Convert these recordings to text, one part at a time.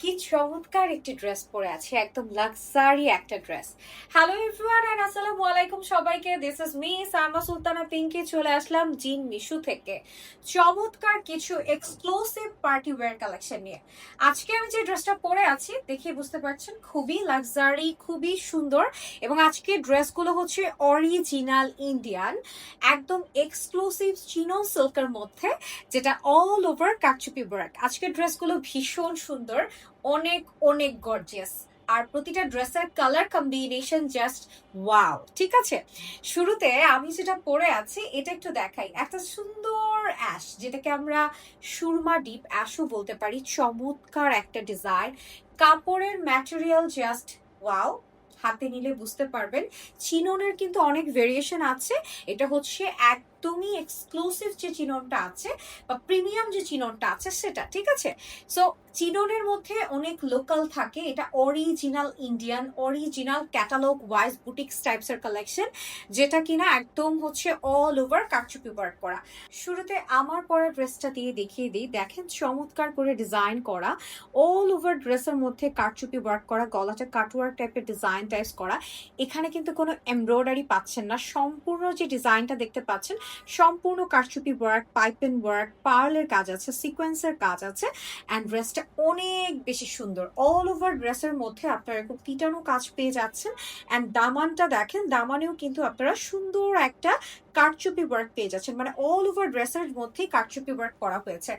কি চমৎকার একটি ড্রেস পরে আছে, একদম লাক্সারি একটা ড্রেস। হ্যালো এভরিওয়ান এন্ড আসসালামু আলাইকুম সবাইকে। This is me Saima Sultana Pinki, চলে আসলাম জিন মিশু থেকে চমৎকার কিছু এক্সক্লুসিভ পার্টি ওয়্যার কালেকশন নিয়ে। আজকে আমি যে ড্রেসটা পরে আছি দেখে বুঝতে পারছেন, খুবই লাক্সারি, খুবই সুন্দর। এবং আজকে ড্রেসগুলো হচ্ছে অরিজিনাল ইন্ডিয়ান, একদম এক্সক্লুসিভ চিনো সিল্কের মধ্যে, যেটা অল ওভার কারচুপি ওয়ার্ক। আজকের ড্রেসগুলো ভীষণ সুন্দর, অনেক অনেক গর্জিয়াস। আর প্রতিটা ড্রেসের কালার কম্বিনেশন জাস্ট ওয়াও। ঠিক আছে, শুরুতে আমি যেটা পরে আছি এটা একটু দেখাই। একটা সুন্দর অ্যাশ, যেটাকে আমরা সুরমা ডিপ অ্যাশও বলতে পারি। চমৎকার একটা ডিজাইন, কাপড়ের ম্যাটেরিয়াল জাস্ট ওয়াও। হাতে নিলে বুঝতে পারবেন চিননের কিন্তু অনেক ভেরিয়েশন আছে। এটা হচ্ছে একদমই এক্সক্লুসিভ যে চিননটা আছে বা প্রিমিয়াম যে চিননটা আছে সেটা। ঠিক আছে, সো চিননের মধ্যে অনেক লোকাল থাকে, এটা original Indian, original catalogue wise boutiques types এর কালেকশন, যেটা কিনা একদম হচ্ছে অল ওভার কারচুপি ওয়ার্ক করা। শুরুতে আমার পরা ড্রেসটা দিয়ে দেখিয়ে দিই। দেখেন চমৎকার করে ডিজাইন করা, অল ওভার ড্রেসের মধ্যে কারচুপি ওয়ার্ক করা, গলাটা কাটওয়ার্ক টাইপের ডিজাইন টাইপস করা। এখানে কিন্তু কোনো এমব্রয়ডারি পাচ্ছেন না, সম্পূর্ণ যে ডিজাইনটা দেখতে পাচ্ছেন সম্পূর্ণ কারচুপি ওয়ার্ক, পাইপেন ওয়ার্ক, পার্লের কাজ আছে, সিকোয়েন্সের কাজ আছে। অ্যান্ড ড্রেসটা অনেক বেশি সুন্দর। অল ওভার ড্রেসের মধ্যে আপনারা এরকম পিটানো কাজ পেয়ে যাচ্ছেন। অ্যান্ড দামানটা দেখেন, দামানেও কিন্তু আপনারা সুন্দর একটা কারচুপি ওয়ার্ক পেয়ে যাচ্ছেন, মানে অল ওভার ড্রেসের মধ্যেই কারচুপি ওয়ার্ক করা হয়েছে।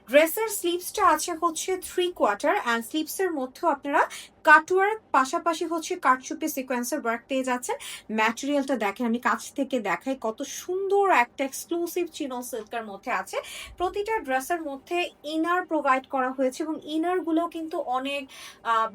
ড্রেসের স্লিভসটা আছে হচ্ছে 3/4, অ্যান্ড স্লিভসের মধ্যেও আপনারা কাটওয়ার্ক পাশাপাশি হচ্ছে কারচুপি সিকোয়েন্সের ওয়ার্ক পেয়ে যাচ্ছেন। ম্যাটেরিয়ালটা দেখেন, আমি কাছ থেকে দেখাই, কত সুন্দর একটা এক্সক্লুসিভ চিনো সিল্কের মধ্যে আছে। প্রতিটা ড্রেসের মধ্যে ইনার প্রোভাইড করা হয়েছে, এবং ইনার গুলো কিন্তু অনেক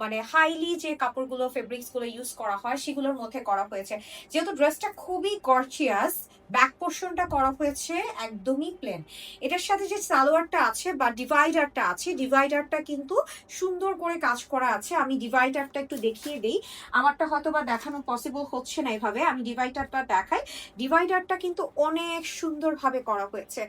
মানে হাইলি যে কাপড়গুলো ফেব্রিক্স গুলো ইউজ করা হয় সেগুলোর মধ্যে করা হয়েছে। যেহেতু ড্রেসটা খুবই গর্জিয়াস, ব্যাক পোর্শনটা করা হয়েছে একদমই প্লেন। এটার সাথে যে সালোয়ারটা আছে বা ডিভাইডারটা আছে, ডিভাইডারটা কিন্তু সুন্দর করে কাজ করা আছে। আমি ডিভাইডারটা একটু দেখিয়ে দিই, আমারটা হয়তো বা দেখানো পসিবল হচ্ছে না এভাবে, আমি ডিভাইডারটা দেখাই। ডিভাইডারটা কিন্তু অনেক সুন্দরভাবে করা হয়েছে।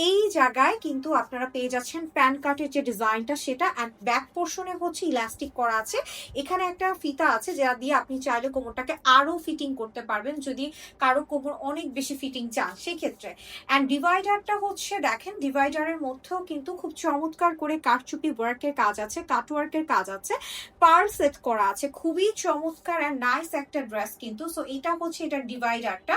এই জায়গায় কিন্তু আপনারা পেয়ে যাচ্ছেন প্যান কাটের যে ডিজাইনটা সেটা, অ্যান্ড ব্যাক পোর্শনে হচ্ছে ইলাস্টিক করা আছে। এখানে একটা ফিতা আছে যা দিয়ে আপনি চাইলে কোমরটাকে আরো ফিটিং করতে পারবেন, যদি কারো কোমর অনেক বেশি ফিটিং চান সেই ক্ষেত্রে। অ্যান্ড ডিভাইডারটা হচ্ছে দেখেন, ডিভাইডারের মধ্যেও কিন্তু খুব চমৎকার করে কারচুপি ওয়ার্কের কাজ আছে, কাটওয়ার্কের কাজ আছে, পার্ল সেট করা আছে। খুবই চমৎকার অ্যান্ড নাইস একটা ড্রেস কিন্তু। সো এটা হচ্ছে এটার ডিভাইডারটা।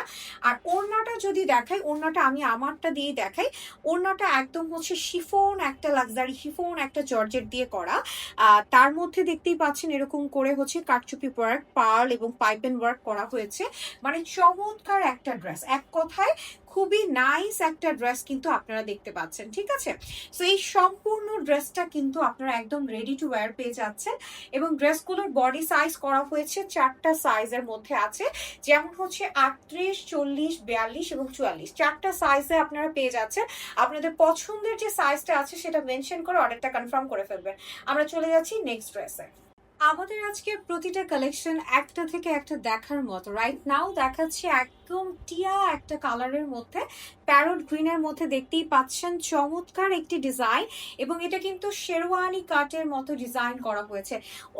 আর ওড়নাটা যদি দেখাই, ওড়নাটা আমি আমারটা দিয়ে দেখাই। ওড়নাটা একদম হচ্ছে শিফন, একটা লাক্সারি শিফন, একটা জর্জেট দিয়ে করা। তার মধ্যে দেখতেই পাচ্ছেন এরকম করে হচ্ছে কারচুপি ওয়ার্ক, পার্ল এবং পাইপেন ওয়ার্ক করা হয়েছে। মানে চমৎকার একটা ড্রেস, এক কথায় খুবই নাইস একটা ড্রেস কিন্তু আপনারা দেখতে পাচ্ছেন। ঠিক আছে, সো এই সম্পূর্ণ ড্রেসটা কিন্তু আপনারা একদম রেডি টু ওয়্যার পেয়ে যাচ্ছেন। এবং ড্রেসগুলোর বডি সাইজ করা হয়েছে 4টা সাইজের মধ্যে আছে, যেমন হচ্ছে 38, 40, 42 এবং 44, 4টা সাইজে আপনারা পেয়ে যাচ্ছেন। আপনাদের পছন্দের যে সাইজটা আছে সেটা মেনশন করে অর্ডারটা কনফার্ম করে ফেলবেন। আমরা চলে যাচ্ছি নেক্সট ড্রেসে। আমাদের আজকে প্রতিটা কালেকশন একটা থেকে একটা দেখার মতো। রাইট নাও দেখাচ্ছি একদম টিয়া একটা কালারের মধ্যে, প্যারট গ্রিনের মধ্যে, দেখতেই পাচ্ছেন চমৎকার একটি ডিজাইন। এবং এটা কিন্তু শেরওয়ানি কাটের মতো ডিজাইন করা হয়েছে।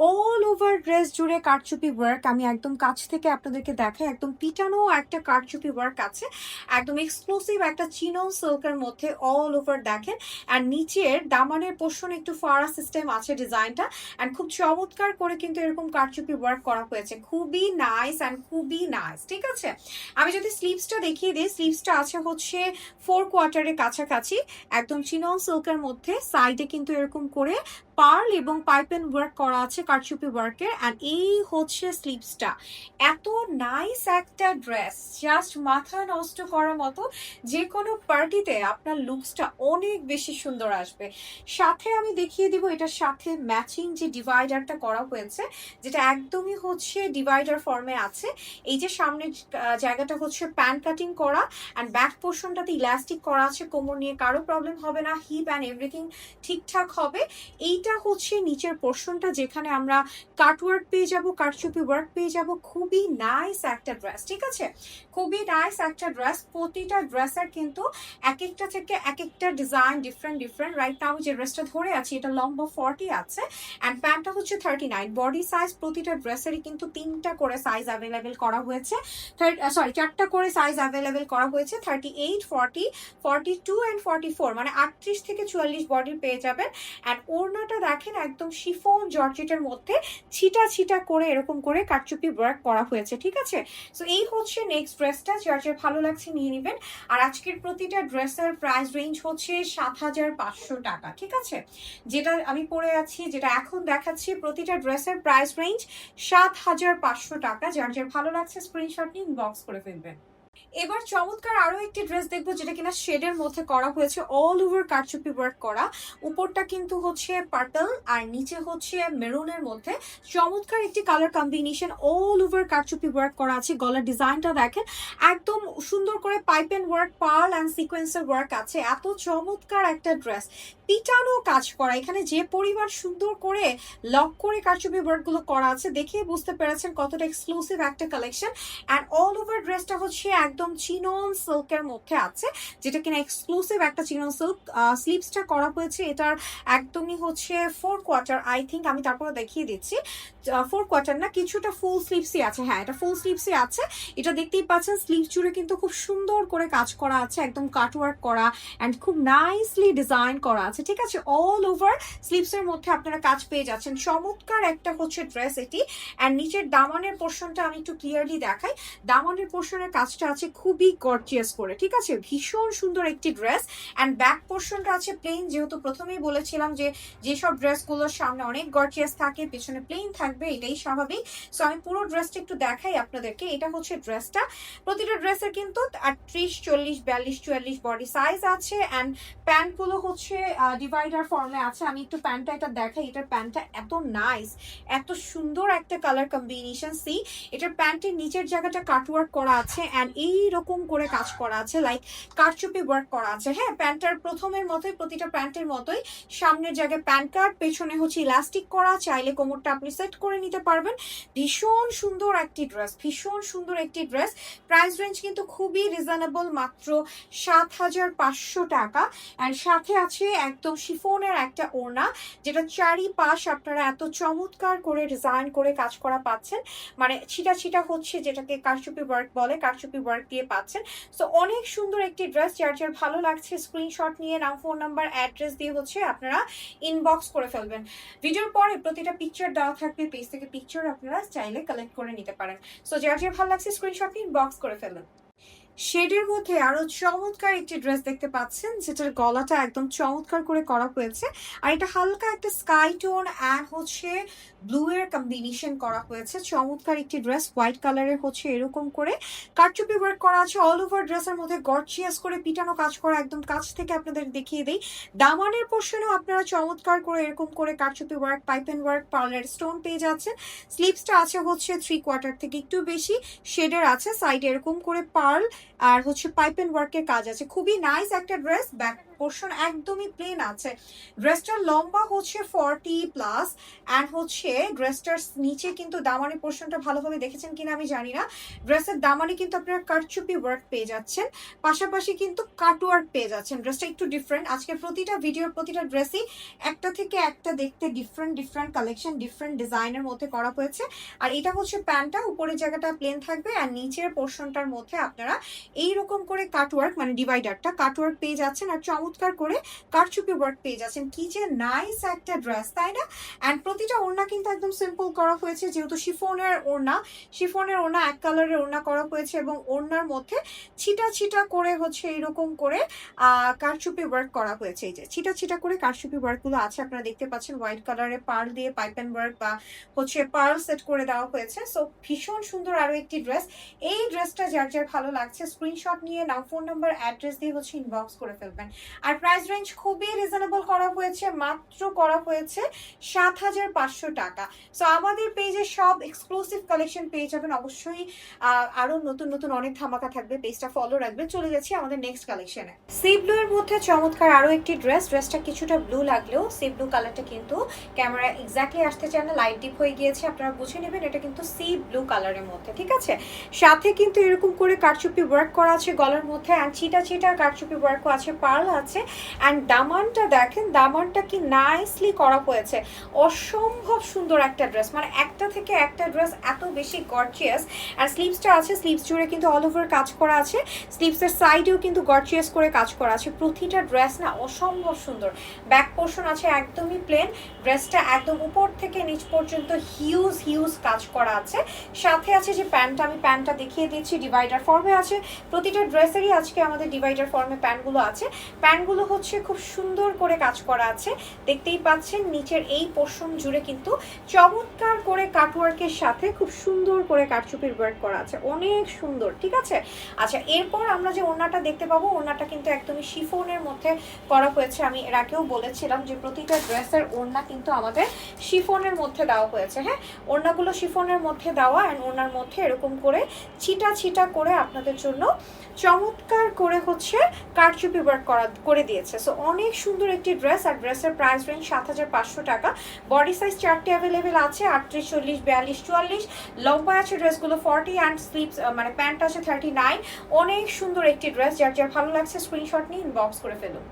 অল ওভার ড্রেস জুড়ে কারচুপি ওয়ার্ক। আমি একদম কাছ থেকে আপনাদেরকে দেখাই, একদম পিটানো একটা কারচুপি ওয়ার্ক আছে, একদম এক্সক্লুসিভ একটা চিনন সিল্কের মধ্যে অল ওভার দেখেন। আর নিচের দামানের পোর্শন একটু ফাড়া সিস্টেম আছে ডিজাইনটা, অ্যান্ড খুব চমৎকার করে কিন্তু এরকম কারচুপি ওয়ার্ক করা হয়েছে। খুবই নাইস অ্যান্ড খুবই নাইস। ঠিক আছে, আমি যদি স্লিভসটা দেখিয়ে দিই, স্লিভসটা আছে হচ্ছে 4/4 কাছাকাছি, একদম চিনন সিল্কের মধ্যে। সাইডে কিন্তু এরকম করে পার্ল এবং পাইপেন ওয়ার্ক করা আছে কারচুপি ওয়ার্কের। অ্যান্ড এই হচ্ছে স্লিভসটা। এত নাইস একটা ড্রেস, জাস্ট মাথা নষ্ট করার মতো। যে কোনো পার্টিতে আপনার লুকসটা অনেক বেশি সুন্দর আসবে। সাথে আমি দেখিয়ে দিব এটার সাথে ম্যাচিং যে ডিভাইডারটা করা হয়েছে, যেটা একদমই হচ্ছে ডিভাইডার ফর্মে আছে। এই যে সামনের জায়গাটা হচ্ছে প্যান কাটিং করা, অ্যান্ড ব্যাক পোর্শনটাতে ইলাস্টিক করা আছে। কোমর নিয়ে কারো প্রবলেম হবে না, হিপ অ্যান্ড এভরিথিং ঠিকঠাক হবে। এইটা এইটা হচ্ছে নিচের পোর্শনটা, যেখানে আমরা কাটওয়ার্ক পেয়ে যাব, কারচুপি ওয়ার্ক পেয়ে যাব। খুবই নাইস একটা ড্রেস, ঠিক আছে, খুবই নাইস একটা ড্রেস। প্রতিটা ড্রেসের কিন্তু এক একটা থেকে এক একটা ডিজাইন ডিফারেন্ট। রাইট নাও যে ড্রেসটা ধরে আছি এটা লম্বা 40 আছে অ্যান্ড প্যান্টটা হচ্ছে 39। বডি সাইজ প্রতিটা ড্রেসেরই কিন্তু 3টা করে সাইজ অ্যাভেলেবেল করা হয়েছে, 4টা করে সাইজ অ্যাভেলেবেল করা হয়েছে, 38, 40, 42 অ্যান্ড 44, মানে 38 থেকে 44 বডির পেয়ে যাবেন। অ্যান্ড ওড়নাটা দেখেন একদম শিফন জর্জেটের মধ্যে ছিটা করে এরকম করে কারচুপি ওয়ার্ক করা হয়েছে, ঠিক আছে। সো এই হচ্ছে নেক্সট ড্রেসটা, যার যার ভালো লাগছে নিয়ে নেবেন। আর আজকের প্রতিটা ড্রেসের প্রাইস রেঞ্জ হচ্ছে 7,500 টাকা, ঠিক আছে। যেটা আমি পরে আছি, যেটা এখন দেখাচ্ছি, প্রতিটা ড্রেসের প্রাইস রেঞ্জ 7,500 টাকা। যার যার ভালো লাগছে স্ক্রিনশট নিয়ে ইনবক্স করে ফেলবেন। এবার চমৎকার আরো একটি ড্রেস দেখবো, যেটা কিনা শেডের মধ্যে করা হয়েছে, অল ওভার কারচুপি ওয়ার্ক করা। উপরটা কিন্তু হচ্ছে পার্পল আর নিচে হচ্ছে মেরুনের মধ্যে চমৎকার একটি কালার কম্বিনেশন, অল ওভার কারচুপি ওয়ার্ক করা আছে। গলার ডিজাইনটা দেখেন একদম সুন্দর করে pipe and work, pearl and সিকোয়েন্সের ওয়ার্ক আছে। এত চমৎকার একটা ড্রেস, পিটানো কাজ করা, এখানে যে পরিমাণ সুন্দর করে লক করে কারচুপি ওয়ার্ক গুলো করা আছে, দেখে বুঝতে পেরেছেন কতটা এক্সক্লুসিভ একটা কালেকশন। অ্যান্ড অল ওভার ড্রেসটা হচ্ছে একদম চিনন সিল্কের মধ্যে আছে, যেটা কিনা এক্সক্লুসিভ একটা চিনন সিল্ক। স্লিভসটা করা হয়েছে এটার একদমই হচ্ছে 4/4 আই থিঙ্ক, আমি তারপরে দেখিয়ে দিচ্ছি। 4/4 না, কিছুটা ফুল স্লিভসই আছে, হ্যাঁ এটা ফুল স্লিভসই আছে। এটা দেখতেই পাচ্ছেন স্লিভ জুড়ে কিন্তু খুব সুন্দর করে কাজ করা আছে, একদম কাটওয়ার্ক করা অ্যান্ড খুব নাইসলি ডিজাইন করা আছে, ঠিক আছে। অল ওভার স্লিভসের মধ্যে আপনারা কাজ পেয়ে যাচ্ছেন। চমৎকার একটা হচ্ছে ড্রেস এটি। অ্যান্ড নিচের দামানের পোর্শনটা আমি একটু ক্লিয়ারলি দেখাই। দামানের পোর্শনের কাজটা আছে খুবই গর্জিয়াস করে, ঠিক আছে, ভীষণ সুন্দর একটি ড্রেস। অ্যান্ড ব্যাক পোর্শনটা আছে প্লেন, যেহেতু প্রথমেই বলেছিলাম যে যেসব ড্রেসগুলোর সামনে অনেক গর্জিয়াস থাকে পেছনে প্লেন থাকবে, এটাই স্বাভাবিক। সো আমি পুরো ড্রেসটা একটু দেখাই আপনাদেরকে। এটা হচ্ছে ড্রেসটা, প্রতিটা ড্রেসের কিন্তু 38, 40, 42, 44 বডি সাইজ আছে। অ্যান্ড প্যান্টগুলো হচ্ছে ডিভাইডার ফর্মে আছে। আমি একটু প্যান্টটা এটা দেখাই, এটার প্যান্টটা এত নাইস, এত সুন্দর একটা কালার কম্বিনেশন। সি এটার প্যান্টের নিচের জায়গাটা কাটওয়ার্ক করা আছে অ্যান্ড এইরকম করে কাজ করা আছে, লাইক কারচুপি ওয়ার্ক করা আছে। হ্যাঁ, প্যান্টটার প্রথমের মতোই, প্রতিটা প্যান্টের মতোই সামনের জায়গায় প্যান্ট কাট, পেছনে হচ্ছে ইলাস্টিক করা, চাইলে কোমরটা আপনি সেট করে নিতে পারবেন। ভীষণ সুন্দর একটি ড্রেস, ভীষণ সুন্দর একটি ড্রেস। প্রাইস রেঞ্জ কিন্তু খুবই রিজনেবল, মাত্র 7,500 টাকা। অ্যান্ড সাথে আছে একদম শিফনের একটা ওড়না, যেটা চারিপাশ আপনারা এত চমৎকার করে ডিজাইন করে কাজ করা পাচ্ছেন, মানে ছিটা হচ্ছে, যেটাকে কারচুপি ওয়ার্ক বলে, কারচুপি ওয়ার্ক দিয়ে পাচ্ছেন। সো অনেক সুন্দর একটি ড্রেস, যার যার ভালো লাগছে স্ক্রিনশট নিয়ে নাম, ফোন নাম্বার, অ্যাড্রেস দিয়ে হচ্ছে আপনারা ইনবক্স করে ফেলবেন। ভিডিওর পরে প্রতিটা পিকচার দেওয়া থাকবে, পেজ থেকে পিকচার আপনারা চাইলে কালেক্ট করে নিতে পারেন। সো যার যার ভালো লাগছে স্ক্রিনশট নিয়ে ইনবক্স করে ফেলবেন। শেডের মধ্যে আরো চমৎকার একটি ড্রেস দেখতে পাচ্ছেন, যেটার গলাটা একদম চমৎকার করে করা হয়েছে। আর এটা হালকা একটা স্কাই টোন অ্যান্ড হচ্ছে ব্লু এর কম্বিনেশন করা হয়েছে। চমৎকার একটি ড্রেস, হোয়াইট কালারের হচ্ছে এরকম করে কারচুপি ওয়ার্ক করা আছে। অল ওভার ড্রেসের মধ্যে গর্জিয়াস করে পিটানো কাজ করা, একদম কাছ থেকে আপনাদের দেখিয়ে দেই। দামানের পোর্শনেও আপনারা চমৎকার করে এরকম করে কারচুপি work, pipe and work, pearl or stone পেয়ে যাচ্ছেন। স্লিভসটা আছে হচ্ছে 3/4 থেকে একটু বেশি শেডের আছে, সাইডে এরকম করে পার্ল আর হচ্ছে পাইপ এন্ড ওয়ার্কের কাজ আছে। খুবই নাইস একটা ড্রেস। ব্যাক পোর্শন একদমই প্লেন আছে। ড্রেসটার লম্বা হচ্ছে 40+ অ্যান্ড হচ্ছে ড্রেসটার নিচে কিন্তু দামানি পোর্শনটা ভালোভাবে দেখেছেন কিনা আমি জানি না, ড্রেসের দামানি কিন্তু আপনারা কারচুপি ওয়ার্ক পেয়ে যাচ্ছেন, পাশাপাশি কিন্তু কাটওয়ার্ক পেয়ে যাচ্ছেন। ড্রেসটা একটু ডিফারেন্ট। আজকে প্রতিটা ভিডিওর প্রতিটা ড্রেসই একটা থেকে একটা দেখতে ডিফারেন্ট কালেকশন, ডিফারেন্ট ডিজাইনের মধ্যে করা হয়েছে। আর এটা হচ্ছে প্যান্টটা, উপরের জায়গাটা প্লেন থাকবে আর নিচের পোর্শনটার মধ্যে আপনারা এইরকম করে কাটওয়ার্ক, মানে ডিভাইডারটা কাটওয়ার্ক পেয়ে যাচ্ছেন আর চমৎকার করে কারচুপি ওয়ার্ক পেয়ে যাচ্ছেন। কি যে নাইস একটা ড্রেস, তাই না? অ্যান্ড প্রতিটা ওড়না কিন্তু একদম সিম্পল করা হয়েছে, যেহেতু শিফনের ওড়না এক কালারের ওড়না করা হয়েছে এবং ওড়নার মধ্যে ছিটা করে হচ্ছে এরকম করে কারচুপি ওয়ার্ক করা হয়েছে। এই যে ছিটা করে কারচুপি ওয়ার্ক গুলো আছে, আপনারা দেখতে পাচ্ছেন হোয়াইট কালারের পার্ল দিয়ে পাইপ এন্ড ওয়ার্ক বা হচ্ছে পার্ল সেট করে দেওয়া হয়েছে। সো ভীষণ সুন্দর আরো একটি ড্রেস। এই ড্রেসটা যার যার ভালো লাগছে স্ক্রিনশট নিয়ে নাম, ফোন নাম্বার, অ্যাড্রেস দিয়ে হচ্ছে ইনবক্স করে ফেলবেন। আর প্রাইস রেঞ্জ খুবই রিজনেবল করা হয়েছে, মাত্র করা হয়েছে ৭,৫০০ টাকা। সো আমাদের পেজে সব এক্সক্লুসিভ কালেকশন পেয়ে যাবেন। অবশ্যই আরো নতুন নতুন অনেক ধামাকা থাকবে, পেজটা ফলো রাখবেন। চলে যাচ্ছি আমাদের নেক্সট কালেকশনে। সি ব্লু এর মধ্যে চমৎকার আরো একটি ড্রেসটা কিছুটা ব্লু লাগলেও সি ব্লু কালারটা কিন্তু ক্যামেরা এক্স্যাক্টলি আসতে চায় না, লাইট ডিপ হয়ে গিয়েছে, আপনারা বুঝে নেবেন এটা কিন্তু সি ব্লু কালারের মধ্যে, ঠিক আছে। সাথে কিন্তু এরকম করে কারচুপি ওয়ার্ক করা আছে গলার মধ্যে, অ্যান্ড চিটা চিটা কারচুপি ওয়ার্কও আছে, পার্ল আছে। অ্যান্ড দামানটা দেখেন, দামানটা কি নাইসলি করা হয়েছে, অসম্ভব সুন্দর একটা ড্রেস, মানে একটা থেকে একটা ড্রেস এত বেশি গর্জিয়াস। আর স্লিভসটা আছে, স্লিভস জুড়ে কিন্তু অল ওভার কাজ করা আছে, স্লিভসের সাইডেও কিন্তু গর্জিয়াস করে কাজ করা আছে। প্রতিটা ড্রেস না অসম্ভব সুন্দর। ব্যাক পোর্শন আছে একদমই প্লেন, ড্রেসটা একদম উপর থেকে নিচ পর্যন্ত হিউজ হিউজ কাজ করা আছে। সাথে আছে যে প্যান্টটা, আমি প্যান্টটা দেখিয়ে দিচ্ছি, ডিভাইডার ফর্মে আছে। প্রতিটা ড্রেসেরই আজকে আমাদের ডিভাইডার ফর্মে প্যান্টগুলো আছে। প্যান্টগুলো হচ্ছে খুব সুন্দর করে কাজ করা আছে, দেখতেই পাচ্ছেন। নিচের এই পোর্শন জুড়ে কিন্তু চমৎকার করে কাটওয়ার্কের সাথে খুব সুন্দর করে কারচুপির ওয়ার্ক করা আছে, অনেক সুন্দর, ঠিক আছে। আচ্ছা, এরপর আমরা যে ওড়নাটা দেখতে পাবো, ওড়নাটা কিন্তু একদমই শিফনের মধ্যে করা হয়েছে। আমি এর আগেও বলেছিলাম যে প্রতিটা ড্রেসের ওড়না কিন্তু আমাদের শিফনের মধ্যে দেওয়া হয়েছে। হ্যাঁ, ওড়নাগুলো শিফনের মধ্যে দেওয়া, অ্যান্ড ওড়নার মধ্যে এরকম করে ছিটা ছিটা করে আপনাদের জন্য চমৎকার করে হচ্ছে কারচুপি ওয়ার্ক করে দিয়েছে। সো অনেক সুন্দর একটি ড্রেস, আর ড্রেসের প্রাইস রেঞ্জ ৭,৫০০ টাকা। বডি সাইজ ৪টি অ্যাভেলেবেল আছে, ৩৮, ৪০, ৪২, ৪৪। লম্বা আছে ড্রেসগুলো 40, অ্যান্ড স্লিভস মানে প্যান্ট আছে 39। অনেক সুন্দর একটি ড্রেস, যার যার ভালো লাগছে স্ক্রিনশট নিয়ে ইনবক্স করে ফেলুন।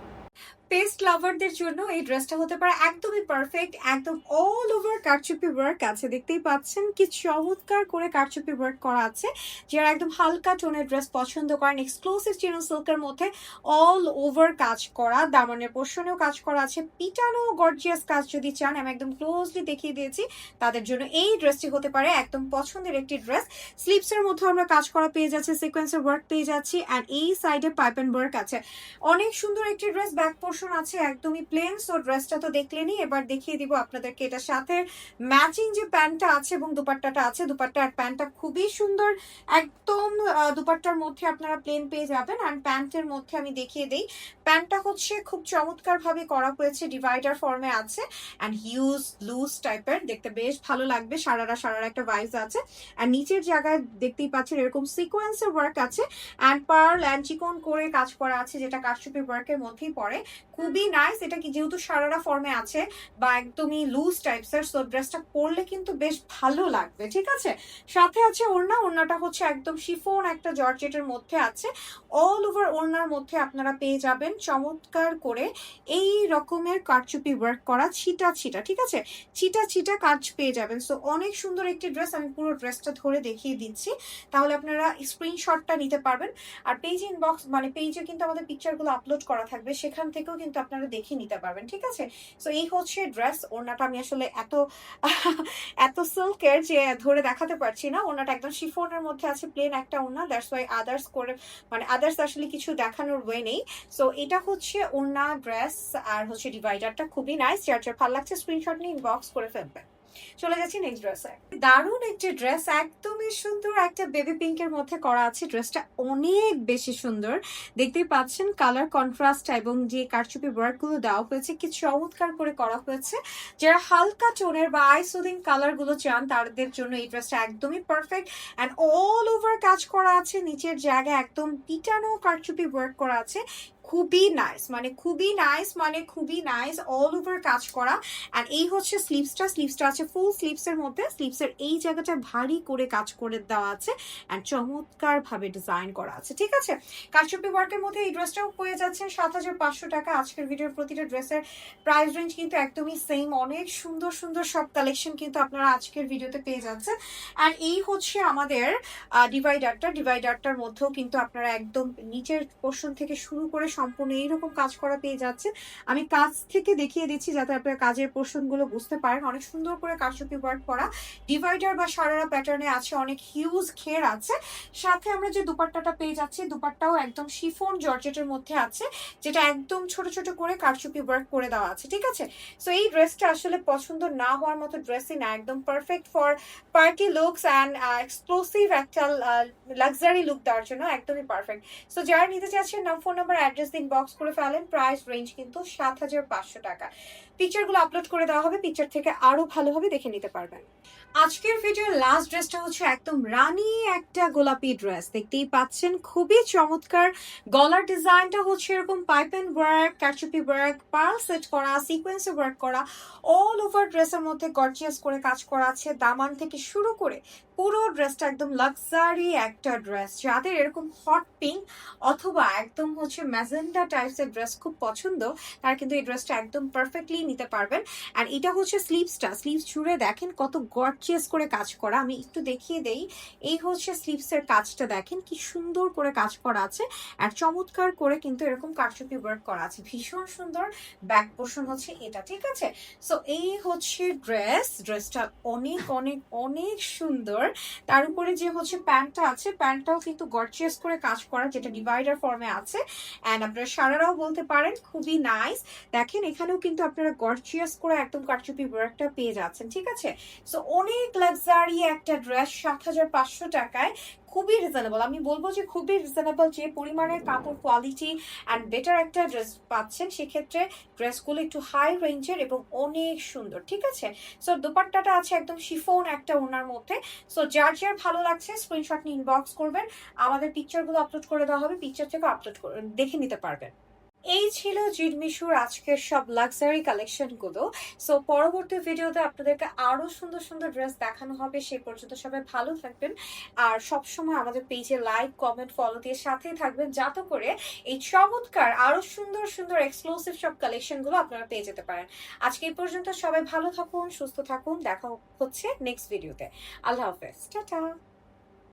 পেস্ট লাভারদের জন্য এই ড্রেসটা হতে পারে একদমই পারফেক্ট, একদম অল ওভার কারচুপি ওয়ার্ক আছে, দেখতেই পাচ্ছেন কি চমৎকার করে কারচুপি ওয়ার্ক করা আছে। যারা একদম হালকা টোনের ড্রেস পছন্দ করেন, এক্সক্লুসিভ চিনন সিল্কের মধ্যে অল ওভার কাজ করা, দামানের পোর্শনেও কাজ করা আছে, পিটানো গর্জিয়াস কাজ যদি চান, আমি একদম ক্লোজলি দেখিয়ে দিয়েছি, তাদের জন্য এই ড্রেসটি হতে পারে একদম পছন্দের একটি ড্রেস। স্লিপসের মধ্যে আমরা কাজ করা পেয়ে যাচ্ছি, সিকোয়েন্সের ওয়ার্ক পেয়ে যাচ্ছি, অ্যান্ড এই সাইডে পাইপ অ্যান্ড ওয়ার্ক আছে। অনেক সুন্দর একটি ড্রেস, ব্যাক পোর্শন আছে একদমই প্লেন। সো ড্রেসটা তো দেখলেনই, এবার দেখিয়ে দিব আপনাদেরকে এটার সাথে ম্যাচিং যে প্যান্টটা আছে এবং দুপাট্টাটা আছে। দুপাট্টা আর প্যান্টটা খুবই সুন্দর, একদম দুপাট্টার মধ্যে আপনারা প্লেন পেয়ে যাবেন, আর প্যান্টের মধ্যে আমি দেখিয়ে দিই, প্যান্টটা হচ্ছে খুব চমৎকার ভাবে করা হয়েছে, ডিভাইডার ফর্মে আছে, অ্যান্ড হিউজ লুজ টাইপের, দেখতে বেশ ভালো লাগবে, সারারা সারারা একটা ভাইবস আছে। আর নিচের জায়গায় দেখতেই পাচ্ছেন এরকম সিকোয়েন্সের ওয়ার্ক আছে, অ্যান্ড পার্ল অ্যান্ড চিকন করে কাজ করা আছে, যেটা কারচুপি ওয়ার্কের মধ্যেই পড়ে। খুবই নাইস, এটা কি যেহেতু সারারা ফর্মে আছে বা একদমই লুজ টাইপসের, সো ড্রেসটা পরলে কিন্তু বেশ ভালো লাগবে, ঠিক আছে। সাথে আছে ওড়না, ওড়নাটা হচ্ছে একদম শিফন একটা জর্জেটের মধ্যে আছে, অল ওভার ওড়নার মধ্যে আপনারা পেয়ে যাবেন চমৎকার করে এই রকমের কারচুপি ওয়ার্ক করা ছিটা ছিটা, ঠিক আছে, ছিটা ছিটা কাজ পেয়ে যাবেন। সো অনেক সুন্দর একটি ড্রেস, আমি পুরো ড্রেসটা ধরে দেখিয়ে দিচ্ছি, তাহলে আপনারা স্ক্রিনশটটা নিতে পারবেন। আর পেজ ইনবক্স মানে পেজে কিন্তু আমাদের পিকচারগুলো আপলোড করা থাকবে, সেখান থেকেও কিন্তু আপনারা দেখে নিতে পারবেন, ঠিক আছে। সো এই হচ্ছে ড্রেস। ওড়নাটা আমি আসলে এত সিল্কের যে ধরে দেখাতে পারছি না, ওড়নাটা একদম শিফনের মধ্যে আছে, প্লেন একটা ওড়না, দ্যাটস ওয়াই আদার্স করে মানে আদার্স আসলে কিছু দেখানোর ওয়ে নেই। সো এটা হচ্ছে ওড়না, ড্রেস আর হচ্ছে ডিভাইডারটা খুবই নাইস, যার যার ভালো লাগছে স্ক্রিনশট নিয়ে ইনবক্স করে ফেলবে। চলে যাচ্ছি নেক্সট ড্রেসে। দারুণ একটি ড্রেস, একদমই সুন্দর একটা বেবি পিঙ্কের মধ্যে করা আছে, ড্রেসটা অনেক বেশি সুন্দর, দেখতেই পাচ্ছেন কালার কন্ট্রাস্ট এবং যে কারচুপি ওয়ার্ক গুলো দেওয়া হয়েছে কি চমৎকার করে করা হয়েছে। যারা হালকা টোনের বা আই সুদিং কালার গুলো চান তাদের জন্য এই ড্রেসটা একদমই পারফেক্ট, অ্যান্ড অল ওভার কাজ করা আছে, নিচের জায়গায় একদম পিটানো কারচুপি ওয়ার্ক করা আছে, খুবই নাইস, মানে খুবই নাইস, মানে খুবই নাইস, অল ওভার কাজ করা। আর এই হচ্ছে স্লিভসটা আছে ফুল স্লিভসের মধ্যে, স্লিভসের এই জায়গাটা ভারী করে কাজ করে দেওয়া আছে, অ্যান্ড চমৎকার ভাবে ডিজাইন করা আছে, ঠিক আছে। কারচুপি ওয়ার্কের মধ্যে এই ড্রেসটাও পেয়ে যাচ্ছেন ৭,৫০০ টাকা। আজকের ভিডিওর প্রতিটা ড্রেসের প্রাইস রেঞ্জ কিন্তু একদমই সেম, অনেক সুন্দর সুন্দর সব কালেকশন কিন্তু আপনারা আজকের ভিডিওতে পেয়ে যাচ্ছেন। আর এই হচ্ছে আমাদের ডিভাইডারটার মধ্যেও কিন্তু আপনারা একদম নিচের পোর্শন থেকে শুরু করে সম্পূর্ণ এইরকম কাজ করা পেয়ে যাচ্ছে। আমি কাজ থেকে দেখিয়ে দিচ্ছি যাতে আপনারা কাজের পোর্শন গুলো বুঝতে পারেন, অনেক সুন্দর করে কারচুপি ওয়ার্ক করা, ডিভাইডার বা সারারা প্যাটার্নে আছে, অনেক হিউজ ঘের আছে। সাথে আমরা যে দুপাট্টাটা পেয়ে যাচ্ছি, দুপাট্টাও একদম শিফন জর্জেটের মধ্যে আছে, যেটা একদম ছোট ছোট করে কারচুপি ওয়ার্ক করে দেওয়া আছে, ঠিক আছে। সো এই ড্রেসটা আসলে পছন্দ না হওয়ার মতো ড্রেসই না, একদম perfect for party looks and exclusive একটা লাক্সারি লুক দেওয়ার জন্য একদমই পারফেক্ট। সো যারা নিতে চাচ্ছেন phone number address details inbox করে ফেলেন। প্রাইস রেঞ্জ কিন্তু ৭,৫০০ টাকা। পিকচারগুলো আপলোড করে দেওয়া হবে, পিকচার থেকে আরো ভালোভাবে দেখে নিতে পারবেন। আজকের ভিডিওর লাস্ট ড্রেসটা হচ্ছে একদম রানী একটা গোলাপি ড্রেস, দেখতেই পাচ্ছেন খুবই চমৎকার। গলার ডিজাইনটা হচ্ছে এরকম পাইপ এন্ড ওয়ার্ক, কারচুপি ওয়ার্ক, পার্ল সেট করা, সিকোয়েন্সে ওয়ার্ক করা, অল ওভার ড্রেসের মধ্যে গর্জিয়াস করে কাজ করা আছে। দামান থেকে শুরু করে পুরো ড্রেসটা একদম লাক্সারি একটা ড্রেস। যাদের এরকম হট পিঙ্ক অথবা একদম হচ্ছে ম্যাজেন্টা টাইপসের ড্রেস খুব পছন্দ, তারা কিন্তু এই ড্রেসটা একদম পারফেক্টলি নিতে পারবেন। আর এটা হচ্ছে স্লিভসটা, স্লিভস জুড়ে দেখেন কত গর্জিয়াস করে কাজ করা। আমি একটু দেখিয়ে দেই, এই হচ্ছে স্লিভসের কাজটা, দেখেন কি সুন্দর করে কাজ করা আছে। আর চমৎকার করে কিন্তু এরকম কারচুপি ওয়ার্ক করা আছে, ভীষণ সুন্দর। ব্যাক পোর্শন হচ্ছে এটা, ঠিক আছে। সো এই হচ্ছে ড্রেসটা অনেক অনেক অনেক সুন্দর। তার উপরে যে হচ্ছে প্যান্টটা আছে, প্যান্টটাও কিন্তু গর্জিয়াস করে কাজ করা, যেটা ডিভাইডার ফর্মে আছে। অ্যান্ড আপনারা সারারাও বলতে পারেন, খুবই নাইস। দেখেন এখানেও কিন্তু আপনারা গর্জিয়াস করে একদম কারচুপি ওয়ার্কটা পেয়ে যাচ্ছেন, ঠিক আছে। সো অনেক লাক্সারি একটা ড্রেস ৭,৫০০ টাকায়, খুবই রিজনেবল। আমি বলবো যে খুবই রিজনেবল। যে পরিমাণের কাপড় কোয়ালিটি অ্যান্ড বেটার একটা ড্রেস পাচ্ছেন, সেক্ষেত্রে ড্রেসগুলো একটু হাই রেঞ্জের এবং অনেক সুন্দর, ঠিক আছে। সো দোপাট্টাটা আছে একদম শিফন একটা ওনার মধ্যে। সো যার যার ভালো লাগছে স্ক্রিনশট নিয়ে ইনবক্স করবেন, আমাদের পিকচারগুলো আপলোড করে দেওয়া হবে, পিকচার থেকে আপলোড করে দেখে নিতে পারবেন। এই ছিল জিড মিশুর আজকের সব লাক্সারি কালেকশন গুলো। সো পরবর্তী ভিডিওতে আপনাদেরকে আরো সুন্দর সুন্দর ড্রেস দেখানো হবে। সেই পর্যন্ত সবাই ভালো থাকবেন, আর সবসময় আমাদের পেজে লাইক কমেন্ট ফলো দিয়ে সাথেই থাকবেন, যাতে করে এই চমৎকার আরো সুন্দর সুন্দর এক্সক্লুসিভ সব কালেকশন গুলো আপনারা পেয়ে যেতে পারেন। আজকে এই পর্যন্ত, সবাই ভালো থাকুন, সুস্থ থাকুন, দেখা হচ্ছে নেক্সট ভিডিওতে। আল্লাহ হাফেজ, টাটা।